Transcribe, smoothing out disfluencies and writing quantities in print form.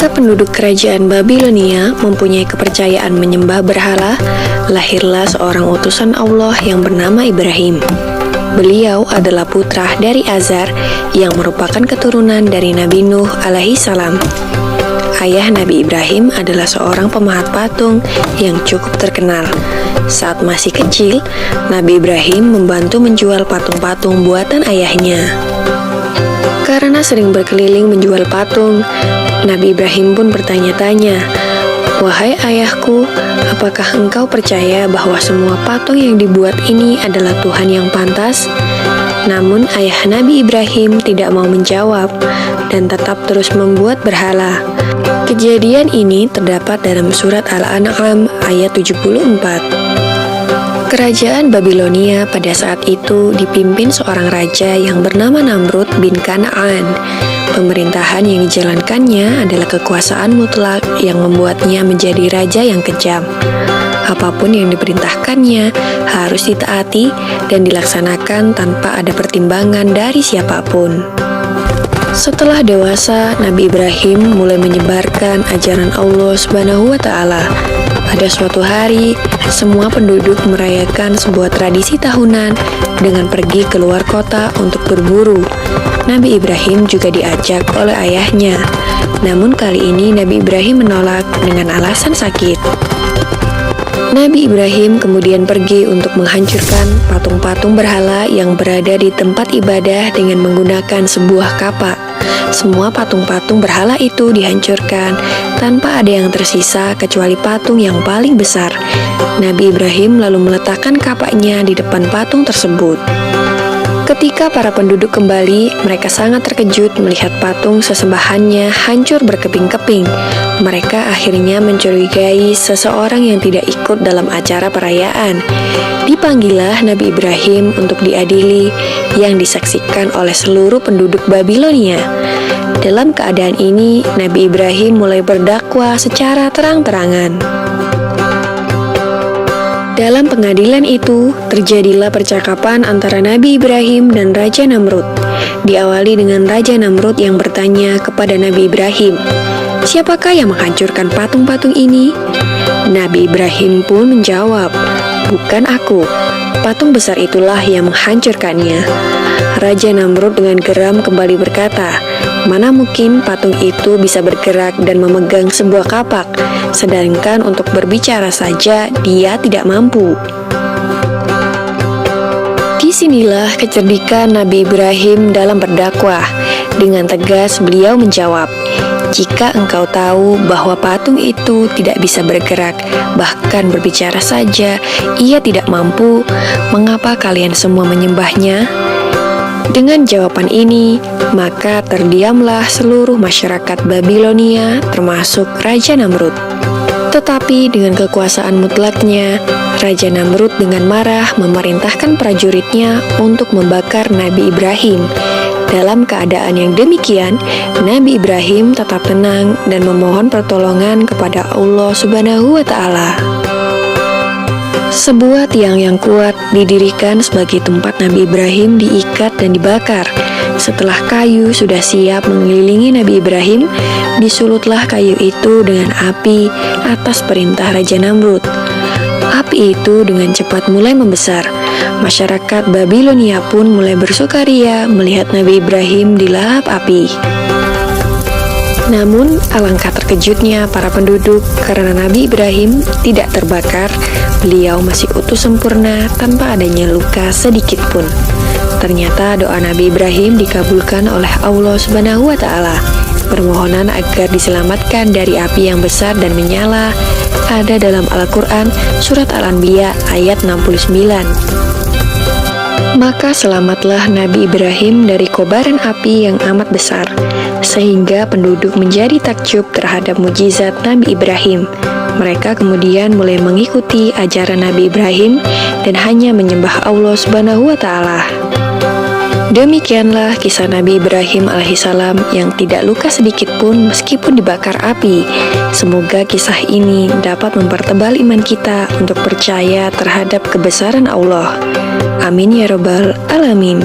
Ketika penduduk kerajaan Babilonia mempunyai kepercayaan menyembah berhala, lahirlah seorang utusan Allah yang bernama Ibrahim. Beliau adalah putra dari Azar yang merupakan keturunan dari Nabi Nuh alaihi salam. Ayah Nabi Ibrahim adalah seorang pemahat patung yang cukup terkenal. Saat masih kecil, Nabi Ibrahim membantu menjual patung-patung buatan ayahnya. Karena sering berkeliling menjual patung, Nabi Ibrahim pun bertanya-tanya, "Wahai ayahku, apakah engkau percaya bahwa semua patung yang dibuat ini adalah Tuhan yang pantas?" Namun ayah Nabi Ibrahim tidak mau menjawab dan tetap terus membuat berhala. Kejadian ini terdapat dalam surat Al-An'am ayat 74. Kerajaan Babilonia pada saat itu dipimpin seorang raja yang bernama Namrud bin Kan'an. Pemerintahan yang dijalankannya adalah kekuasaan mutlak yang membuatnya menjadi raja yang kejam. Apapun yang diperintahkannya harus ditaati dan dilaksanakan tanpa ada pertimbangan dari siapapun. Setelah dewasa, Nabi Ibrahim mulai menyebarkan ajaran Allah Subhanahu wa Ta'ala. Pada suatu hari, semua penduduk merayakan sebuah tradisi tahunan dengan pergi keluar kota untuk berburu. Nabi Ibrahim juga diajak oleh ayahnya. Namun kali ini Nabi Ibrahim menolak dengan alasan sakit. Nabi Ibrahim kemudian pergi untuk menghancurkan patung-patung berhala yang berada di tempat ibadah dengan menggunakan sebuah kapak. Semua patung-patung berhala itu dihancurkan tanpa ada yang tersisa kecuali patung yang paling besar. Nabi Ibrahim lalu meletakkan kapaknya di depan patung tersebut. Ketika para penduduk kembali, mereka sangat terkejut melihat patung sesembahannya hancur berkeping-keping. Mereka akhirnya mencurigai seseorang yang tidak ikut dalam acara perayaan. Dipanggillah Nabi Ibrahim untuk diadili, yang disaksikan oleh seluruh penduduk Babilonia. Dalam keadaan ini, Nabi Ibrahim mulai berdakwah secara terang-terangan. Dalam pengadilan itu, terjadilah percakapan antara Nabi Ibrahim dan Raja Namrud. Diawali dengan Raja Namrud yang bertanya kepada Nabi Ibrahim, "Siapakah yang menghancurkan patung-patung ini?" Nabi Ibrahim pun menjawab, "Bukan aku. Patung besar itulah yang menghancurkannya." Raja Namrud dengan geram kembali berkata, "Mana mungkin patung itu bisa bergerak dan memegang sebuah kapak, sedangkan untuk berbicara saja dia tidak mampu." Disinilah kecerdikan Nabi Ibrahim dalam berdakwah. Dengan tegas beliau menjawab, "Jika engkau tahu bahwa patung itu tidak bisa bergerak, bahkan berbicara saja ia tidak mampu, mengapa kalian semua menyembahnya?" Dengan jawaban ini, maka terdiamlah seluruh masyarakat Babilonia termasuk Raja Namrud. Tetapi dengan kekuasaan mutlaknya, Raja Namrud dengan marah memerintahkan prajuritnya untuk membakar Nabi Ibrahim. Dalam keadaan yang demikian, Nabi Ibrahim tetap tenang dan memohon pertolongan kepada Allah Subhanahu wa Ta'ala. Sebuah tiang yang kuat didirikan sebagai tempat Nabi Ibrahim diikat dan dibakar. Setelah kayu sudah siap mengelilingi Nabi Ibrahim, disulutlah kayu itu dengan api atas perintah Raja Namrud. Api itu dengan cepat mulai membesar. Masyarakat Babilonia pun mulai bersukaria melihat Nabi Ibrahim dilahap api. Namun, alangkah terkejutnya para penduduk karena Nabi Ibrahim tidak terbakar. Beliau masih utuh sempurna tanpa adanya luka sedikit pun. Ternyata doa Nabi Ibrahim dikabulkan oleh Allah Subhanahu wa Ta'ala. Permohonan agar diselamatkan dari api yang besar dan menyala ada dalam Al-Quran Surat Al-Anbiya ayat 69. Maka selamatlah Nabi Ibrahim dari kobaran api yang amat besar, sehingga penduduk menjadi takjub terhadap mukjizat Nabi Ibrahim. Mereka kemudian mulai mengikuti ajaran Nabi Ibrahim dan hanya menyembah Allah Subhanahu wa Ta'ala. Demikianlah kisah Nabi Ibrahim alaihissalam yang tidak luka sedikit pun meskipun dibakar api. Semoga kisah ini dapat mempertebal iman kita untuk percaya terhadap kebesaran Allah. Amin ya rabbal alamin.